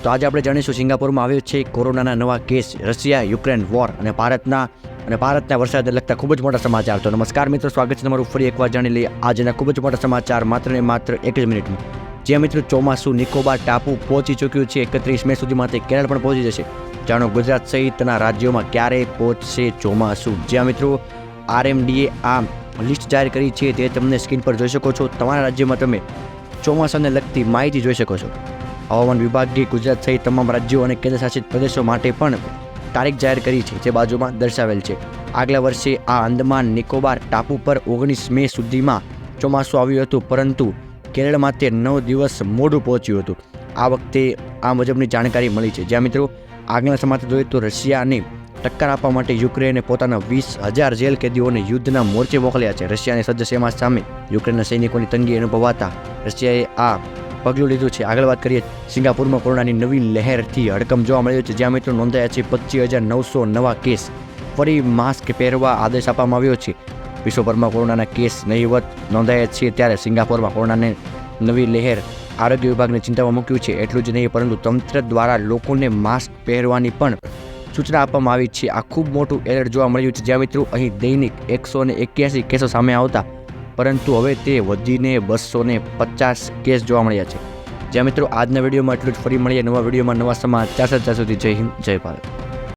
તો આજે આપણે જાણીશું સિંગાપોરમાં આવ્યો છે કોરોનાના નવા કેસ, રશિયા યુક્રેન વોર અને ભારતના વરસાદને લગતા ખૂબ જ મોટા સમાચાર. તો નમસ્કાર મિત્રો, સ્વાગત છે તમારું ફરી એકવાર. જાણી લઈએ આજના ખૂબ જ મોટા સમાચાર માત્ર ને માત્ર એક જ મિનિટમાં. જ્યાં મિત્રો ચોમાસું નિકોબાર ટાપુ પહોંચી ચૂક્યું છે. 31 મે સુધીમાં તે કેરળ પણ પહોંચી જશે. જાણો ગુજરાત સહિતના રાજ્યોમાં ક્યારે પહોંચશે ચોમાસું. જ્યાં મિત્રો RMDએ આ લિસ્ટ જાહેર કરી છે તે તમને સ્ક્રીન પર જોઈ શકો છો. તમારા રાજ્યમાં તમે ચોમાસાને લગતી માહિતી જોઈ શકો છો. હવામાન વિભાગે ગુજરાત સહિત તમામ રાજ્યો અને કેન્દ્રશાસિત પ્રદેશો માટે પણ તારીખ જાહેર કરી છે, જે બાજુમાં દર્શાવેલ છે. આગલા વર્ષે આ અંદમાન નિકોબાર ટાપુ પર 19 મે સુધીમાં ચોમાસું આવ્યું હતું, પરંતુ કેરળમાં તે 9 દિવસ મોડું પહોંચ્યું હતું. આ વખતે આ મુજબની જાણકારી મળી છે. જ્યાં મિત્રો આગળના સમાચાર જોઈએ તો રશિયાને ટક્કર આપવા માટે યુક્રેને પોતાના 20,000 જેલ કેદીઓને યુદ્ધના મોરચે મોકલ્યા છે. રશિયાની સજ્જ સેના સામે યુક્રેનના સૈનિકોની તંગી અનુભવાતા રશિયાએ આ પગલું લીધું છે. આગળ વાત કરીએ, સિંગાપુરમાં કોરોનાની નવી લહેરથી હડકંપ જોવા મળ્યો છે. જ્યાં મિત્રો નોંધાયા છે 25,900 નવા કેસ. ફરી માસ્ક પહેરવા આદેશ આપવામાં આવ્યો છે. વિશ્વભરમાં કોરોનાના કેસ નહીવત નોંધાયા છે, ત્યારે સિંગાપોરમાં કોરોનાની નવી લહેર આરોગ્ય વિભાગને ચિંતામાં મૂક્યું છે. એટલું જ નહીં, પરંતુ તંત્ર દ્વારા લોકોને માસ્ક પહેરવાની પણ સૂચના આપવામાં આવી છે. આ ખૂબ મોટું એલર્ટ જોવા મળ્યું છે. જ્યાં મિત્રો અહીં દૈનિક 181 કેસો સામે આવતા, પરંતુ હવે તે વધીને 250 કેસ જોવા મળ્યા છે. જ્યાં મિત્રો આજના વિડીયોમાં એટલું જ. ફરી મળીએ નવા વિડીયોમાં નવા સમાચાર. ત્યાં સુધી જય હિન્દ, જય ભારત.